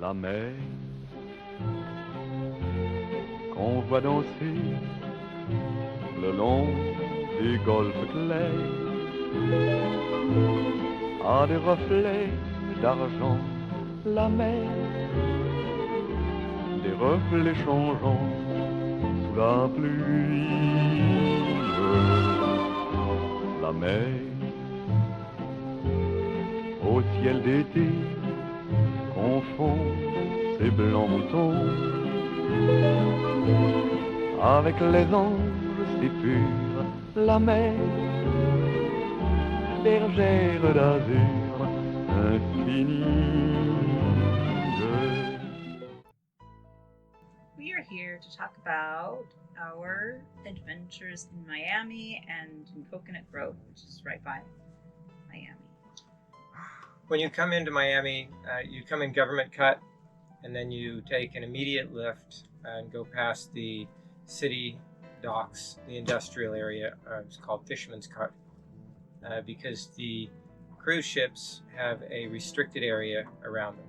la mer qu'on voit danser le long des golfes clairs a des reflets d'argent, la mer, des reflets changeants sous la pluie. La mer au ciel d'été confond ses blancs moutons avec les anges si purs. La mer, bergère d'azur infinie. We are here to talk about our adventures in Miami and in Coconut Grove, which is right by Miami. When you come into Miami, you come in Government Cut, and then you take an immediate lift and go past the city docks, the industrial area. It's called Fisherman's Cut, because the cruise ships have a restricted area around them.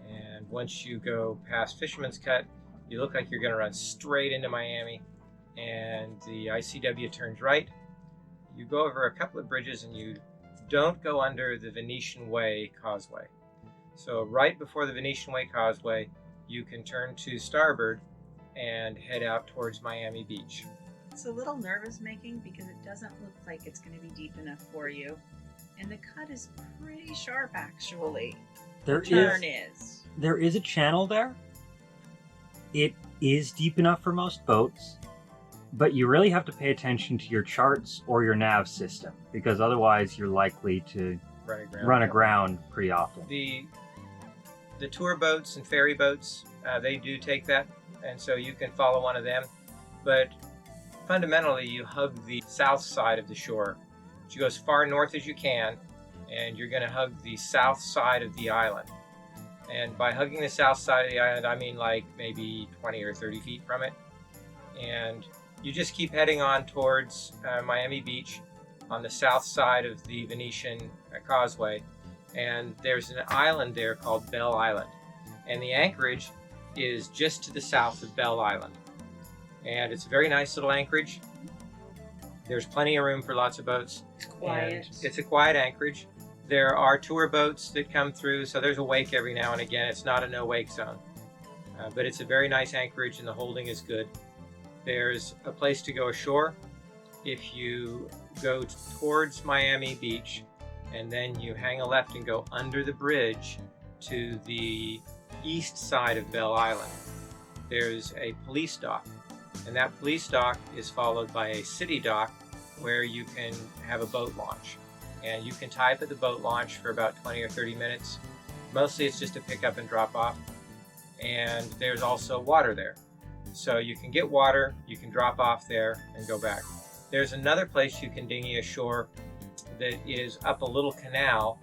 And once you go past Fisherman's Cut, you look like you're going to run straight into Miami, and the ICW turns right. You go over a couple of bridges and you don't go under the Venetian Way Causeway. So right before the Venetian Way Causeway, you can turn to starboard and head out towards Miami Beach. It's a little nervous making because it doesn't look like it's going to be deep enough for you. And the cut is pretty sharp, actually. There is a channel there. It is deep enough for most boats, but you really have to pay attention to your charts or your nav system, because otherwise you're likely to run aground pretty often. The tour boats and ferry boats, they do take that, and so you can follow one of them. But fundamentally, you hug the south side of the shore. You go as far north as you can, and you're going to hug the south side of the island. And by hugging the south side of the island, I mean like maybe 20 or 30 feet from it. And you just keep heading on towards Miami Beach on the south side of the Venetian Causeway. And there's an island there called Bell Island. And the anchorage is just to the south of Bell Island. And it's a very nice little anchorage. There's plenty of room for lots of boats. It's quiet. And it's a quiet anchorage. There are tour boats that come through, so there's a wake every now and again. It's not a no-wake zone. But it's a very nice anchorage and the holding is good. There's a place to go ashore. If you go towards Miami Beach and then you hang a left and go under the bridge to the east side of Bell Island, there's a police dock. And that police dock is followed by a city dock where you can have a boat launch. And you can tie up at the boat launch for about 20 or 30 minutes. Mostly it's just a pick up and drop off. And there's also water there. So you can get water, you can drop off there and go back. There's another place you can dinghy ashore that is up a little canal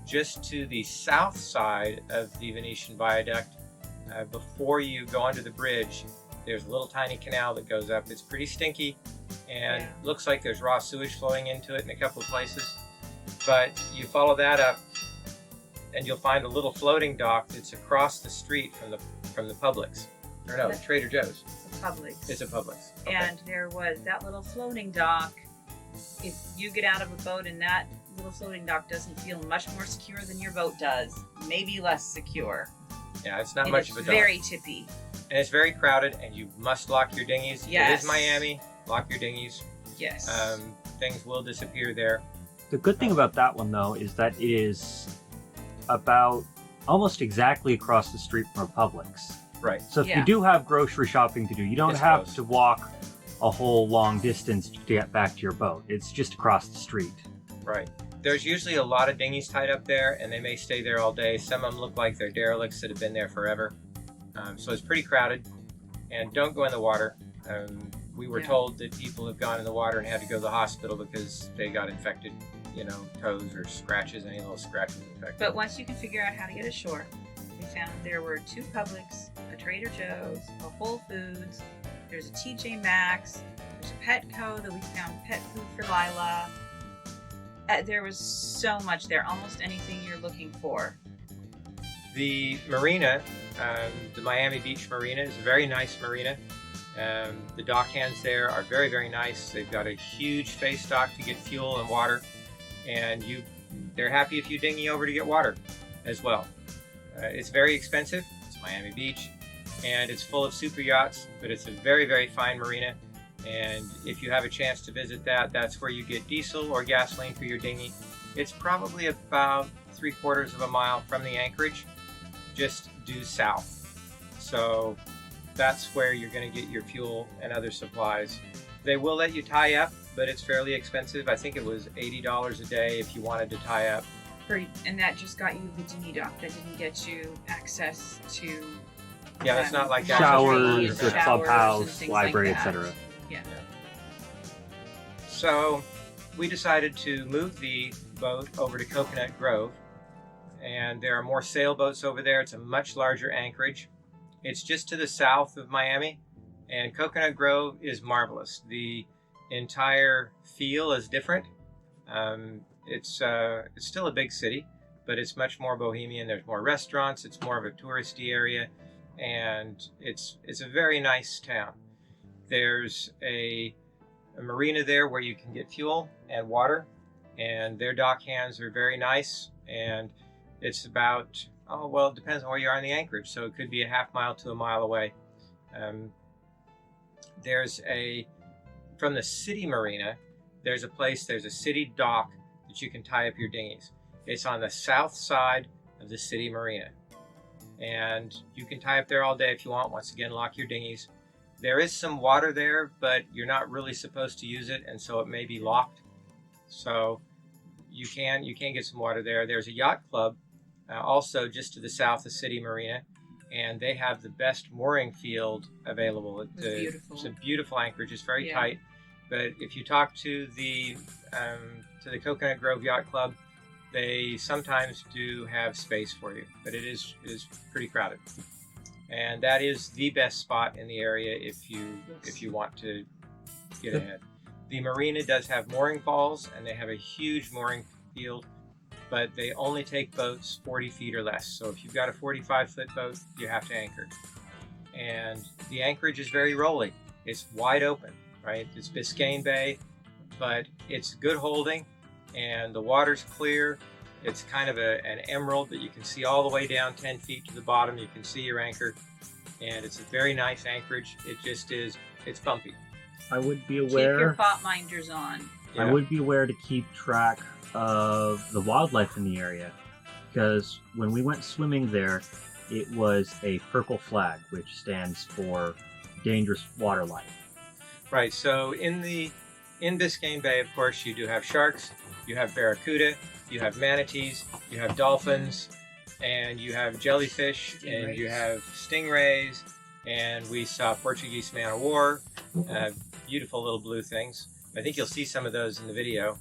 just to the south side of the Venetian Viaduct. Before you go under the bridge, there's a little tiny canal that goes up. It's pretty stinky and looks like there's raw sewage flowing into it in a couple of places. But you follow that up and you'll find a little floating dock that's across the street from the Publix. Or no, Trader Joe's. It's a Publix. It's a Publix. Okay. And there was that little floating dock. If you get out of a boat and that little floating dock doesn't feel much more secure than your boat does, maybe less secure. Yeah, it's not much of a dock. It's very tippy. And it's very crowded and you must lock your dinghies. Yes. It is Miami. Lock your dinghies. Yes. Things will disappear there. The good thing about that one, though, is that it is about almost exactly across the street from a Publix. Right. So if you do have grocery shopping to do, you don't have close to walk a whole long distance to get back to your boat. It's just across the street. Right. There's usually a lot of dinghies tied up there, and they may stay there all day. Some of them look like they're derelicts that have been there forever. So it's pretty crowded. And don't go in the water. We were told that people have gone in the water and had to go to the hospital because they got infected, toes or scratches, any little scratches infected. But once you can figure out how to get ashore, we found there were 2 Publix, a Trader Joe's, a Whole Foods, there's a TJ Maxx, there's a Petco that we found pet food for Lila. There was so much there, almost anything you're looking for. The marina, the Miami Beach Marina, is a very nice marina. The dock hands there are very, very nice. They've got a huge face dock to get fuel and water, and they're happy if you dinghy over to get water as well. It's very expensive. It's Miami Beach, and it's full of super yachts, but it's a very, very fine marina. And if you have a chance to visit that, that's where you get diesel or gasoline for your dinghy. It's probably about 3/4 of a mile from the anchorage, just due south. So that's where you're going to get your fuel and other supplies. They will let you tie up, but it's fairly expensive. I think it was $80 a day if you wanted to tie up. And that just got you the dinghy dock. That didn't get you access to Yeah, that's not like that. Showers, the Showers clubhouse, and things library, like that. etc. Yeah. So we decided to move the boat over to Coconut Grove, and there are more sailboats over there. It's a much larger anchorage. It's just to the south of Miami, and Coconut Grove is marvelous. The entire feel is different. It's still a big city, but it's much more bohemian. There's more restaurants. It's more of a touristy area, and it's a very nice town. There's a marina there where you can get fuel and water, and their dock hands are very nice. And it's about, oh, well, it depends on where you are in the anchorage. So it could be a half mile to a mile away. From the city marina, there's a city dock that you can tie up your dinghies. It's on the south side of the city marina. And you can tie up there all day if you want. Once again, lock your dinghies. There is some water there, but you're not really supposed to use it, and so it may be locked. So you can get some water there. There's a yacht club also just to the south of City Marina, and they have the best mooring field available. Beautiful. It's a beautiful anchorage. It's very Yeah. tight, but if you talk to the Coconut Grove Yacht Club, they sometimes do have space for you, but it is pretty crowded. And that is the best spot in the area if you want to get ahead. The marina does have mooring falls, and they have a huge mooring field, but they only take boats 40 feet or less. So if you've got a 45-foot boat, you have to anchor. And the anchorage is very rolling. It's wide open, right? It's Biscayne Bay, but it's good holding, and the water's clear. It's kind of an emerald that you can see all the way down 10 feet to the bottom. You can see your anchor, and it's a very nice anchorage. It's bumpy. I would be Keep your aware. pot minders on. Yeah. I would be aware to keep track of the wildlife in the area, because when we went swimming there, it was a purple flag, which stands for dangerous water life. Right, so in Biscayne Bay, of course, you do have sharks, you have barracuda, you have manatees, you have dolphins, and you have jellyfish, and you have stingrays, and we saw Portuguese man-o-war, beautiful little blue things. I think you'll see some of those in the video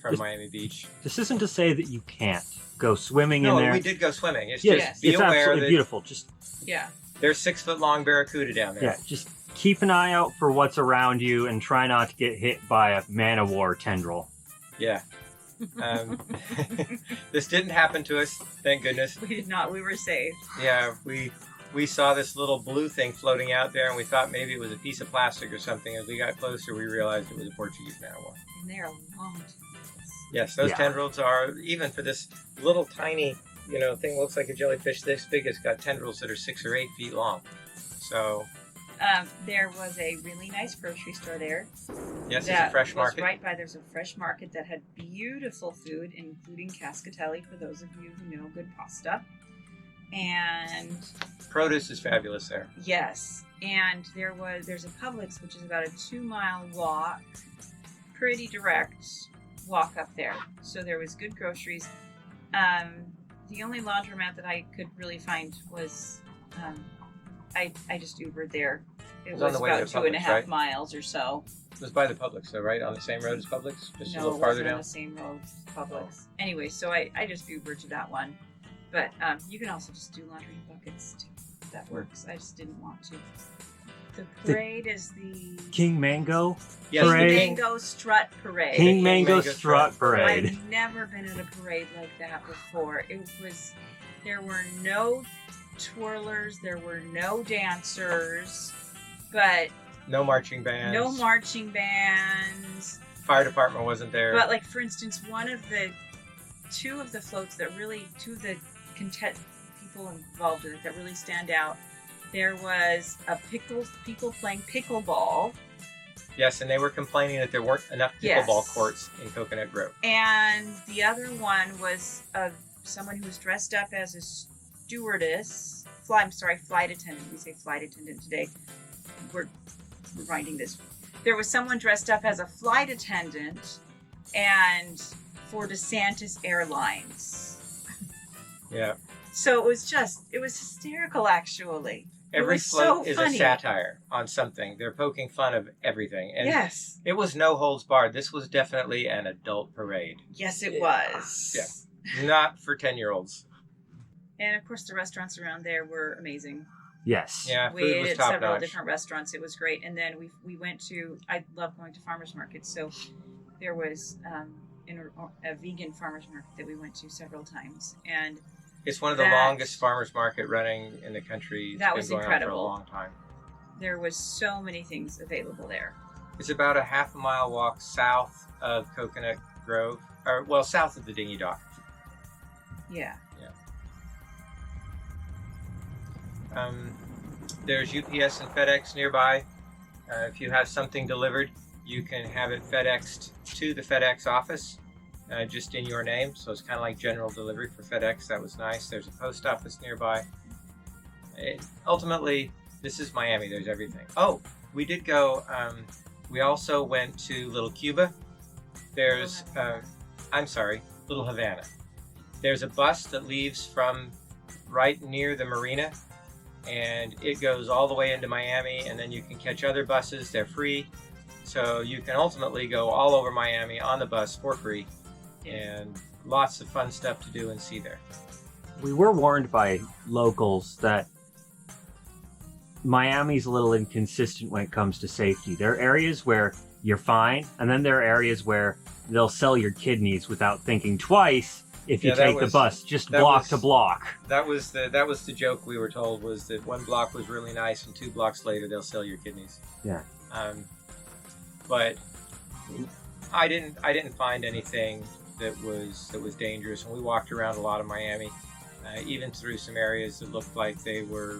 from Miami Beach. This isn't to say that you can't go swimming in No, there. we did go swimming. It's Yes, just be it's aware absolutely that beautiful. Just Yeah. there's 6-foot-long barracuda down there. yeah, just keep an eye out for what's around you and try not to get hit by a man-o-war tendril. Yeah. This didn't happen to us, thank goodness. We did not. We were safe. Yeah, we saw this little blue thing floating out there, and we thought maybe it was a piece of plastic or something. As we got closer, we realized it was a Portuguese man-o-war. And they're long. Yes, those Yeah. tendrils are, even for this little tiny, thing looks like a jellyfish this big, it's got tendrils that are 6 or 8 feet long. So, There was a really nice grocery store there. yes, it's a fresh was market. right by. There's a fresh market that had beautiful food, including cascatelli for those of you who know good pasta. And Produce is fabulous there. yes, and there's a Publix, which is about a 2-mile walk, pretty direct walk up there. So there was good groceries. The only laundromat that I could really find was I just Ubered there. It was on was the way to about the 2.5 Publix, right? miles or so. It was by the Publix, though, right? On the same road as Publix? Just a No, little it farther wasn't on down? the same road as Publix. Anyway, so I just Ubered to that one. But you can also just do laundry in buckets too. That works. I just didn't want to. The parade is the King Mango Yes, the Parade. King- Mango Strut Parade. King King Mango Mango Strut Strut Parade. I've never been at a parade like that before. There were no twirlers, there were no dancers, but No marching bands. no marching bands. Fire department wasn't there. But like for instance, two of the people involved in it that really stand out. There was people playing pickleball. Yes, and they were complaining that there weren't enough pickleball courts in Coconut Grove. And the other one was someone who was dressed up as a stewardess. Flight attendant. We say flight attendant today. We're reminding this. There was someone dressed up as a flight attendant and for DeSantis Airlines. Yeah. So it was hysterical actually. Every was float so is funny. a satire on something. They're poking fun of everything. And Yes. it was no holds barred. This was definitely an adult parade. Yes, it was. Yeah. Not for 10-year-olds. And of course, the restaurants around there were amazing. Yes. Yeah, We food ate was at top several notch. different restaurants. It was great. And then we went to. I love going to farmers markets. So there was a vegan farmers market that we went to several times, and It's one of the longest farmers market running in the country. It's That been was going incredible. on for a long time. there was so many things available there. It's about a half-a-mile walk south of Coconut Grove, south of the Dingy Dock. Yeah. There's UPS and FedEx nearby. If you have something delivered, you can have it FedExed to the FedEx office, just in your name. So it's kind of like general delivery for FedEx. That was nice. There's a post office nearby. Ultimately, this is Miami. There's everything. Oh, we did go. We also went to Little Cuba. There's, Little Havana. There's a bus that leaves from right near the marina, and it goes all the way into Miami, and then you can catch other buses. They're free, so you can ultimately go all over Miami on the bus for free, and lots of fun stuff to do and see there. We were warned by locals that Miami's a little inconsistent when it comes to safety. There are areas where you're fine, and then there are areas where they'll sell your kidneys without thinking twice if you take the bus, just block to block. That was the joke we were told, was that one block was really nice, and 2 blocks later they'll sell your kidneys. Yeah. But I didn't find anything that was dangerous, and we walked around a lot of Miami, even through some areas that looked like they were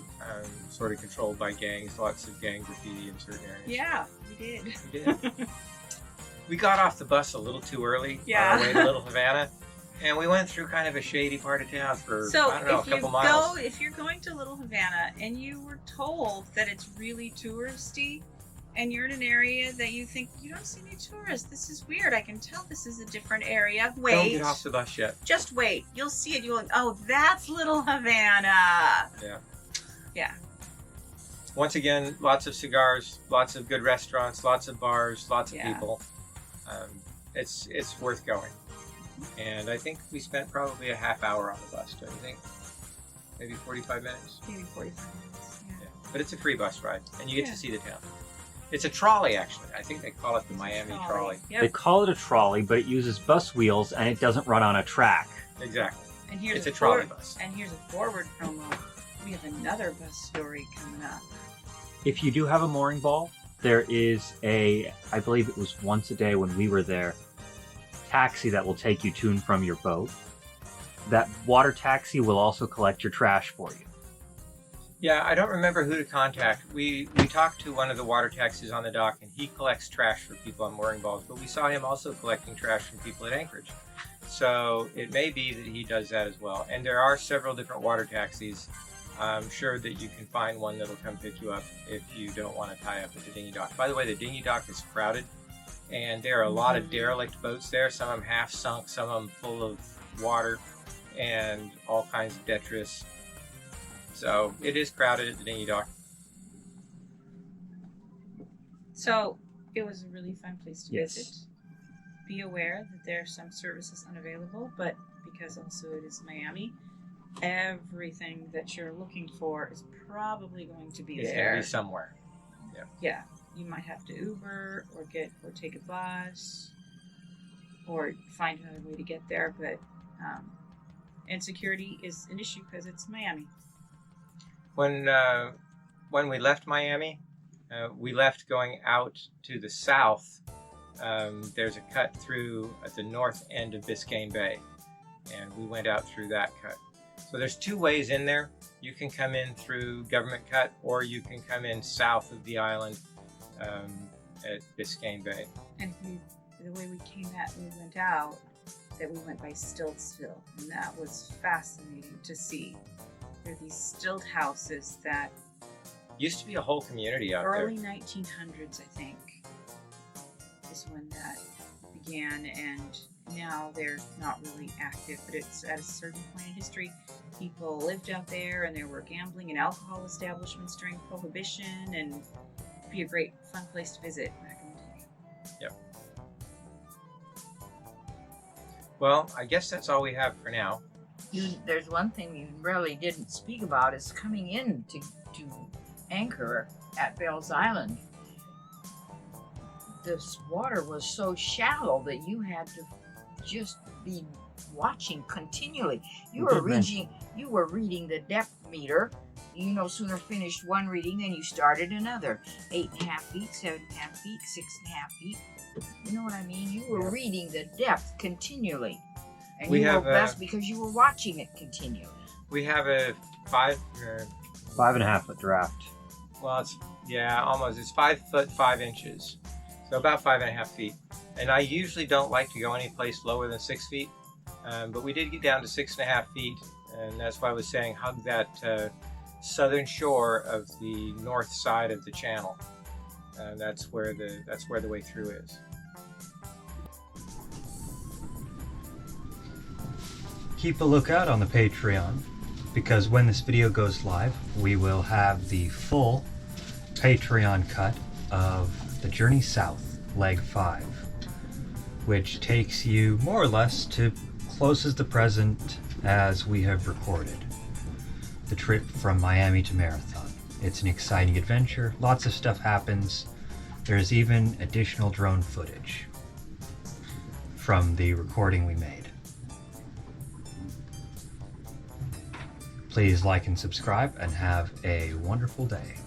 sort of controlled by gangs. Lots of gang graffiti in certain areas. Yeah, we did. We did. We got off the bus a little too early on Yeah. our way to Little Havana, and we went through kind of a shady part of town for, So I don't know, a if couple miles. if you're going to Little Havana and you were told that it's really touristy, and you're in an area that you think you don't see any tourists, this is weird. I can tell this is a different area. Wait. Don't get off the bus yet. Just wait. You'll see it. You'll oh, that's Little Havana. Yeah. Yeah. Once again, lots of cigars, lots of good restaurants, lots of bars, lots of Yeah. people. It's worth going. And I think we spent probably a half hour on the bus, don't you think? Maybe 45 minutes? Maybe 45 minutes. Yeah. Yeah. But it's a free bus ride, and you get Yeah. to see the town. It's a trolley, actually. I think they call it the Miami trolley. Yep. They call it a trolley, but it uses bus wheels and it doesn't run on a track. Exactly. And here's It's a trolley bus. And here's a forward promo. We have another bus story coming up. If you do have a mooring ball, there is I believe it was once a day when we were there, taxi that will take you to and from your boat. That water taxi will also collect your trash for you. Yeah, I don't remember who to contact. We talked to one of the water taxis on the dock, and he collects trash for people on mooring balls, but we saw him also collecting trash from people at Anchorage. So it may be that he does that as well. And there are several different water taxis. I'm sure that you can find one that'll come pick you up if you don't want to tie up at the dinghy dock. By the way, the dinghy dock is crowded, and there are a lot of derelict boats there. Some of them half sunk, some of them full of water, and all kinds of detritus. So it is crowded at the dinghy dock. So it was a really fun place to Yes. visit. Be aware that there are some services unavailable, but because also it is Miami, everything that you're looking for is probably going to be It's there. going to be somewhere. Yeah, you might have to Uber or take a bus or find another way to get there, but And security is an issue because it's Miami. When we left Miami, we left going out to the south. There's a cut through at the north end of Biscayne Bay, and we went out through that cut. So there's two ways in there. You can come in through Government Cut, or you can come in south of the island at Biscayne Bay. And the way we went out, that we went by Stiltsville, and that was fascinating to see. There are these stilt houses that Used to be a whole community out early there. 1900s, I think, is when that began, and now they're not really active, but it's at a certain point in history. People lived out there, and there were gambling and alcohol establishments during Prohibition, and it'd be a great, fun place to visit back in the day. Yep. Well, I guess that's all we have for now. There's one thing you really didn't speak about is coming in to anchor at Bell's Island. This water was so shallow that you had to just be watching continually. You were reading the depth meter. You no sooner finished one reading than you started another. 8.5 feet, 7.5 feet, 6.5 feet. You know what I mean? You were reading the depth continually. And We you have, were best because you were watching it continue. We have a 5.5 foot draft. well, it's 5 foot 5 inches. So about 5.5 feet. And I usually don't like to go any place lower than 6 feet. But we did get down to 6.5 feet. And that's why I was saying hug that southern shore of the north side of the channel. That's where the way through is. Keep a lookout on the Patreon, because when this video goes live, we will have the full Patreon cut of The Journey South, Leg 5, which takes you more or less to close as the present as we have recorded. The trip from Miami to Marathon. It's an exciting adventure, lots of stuff happens. There's even additional drone footage from the recording we made. Please like and subscribe and have a wonderful day.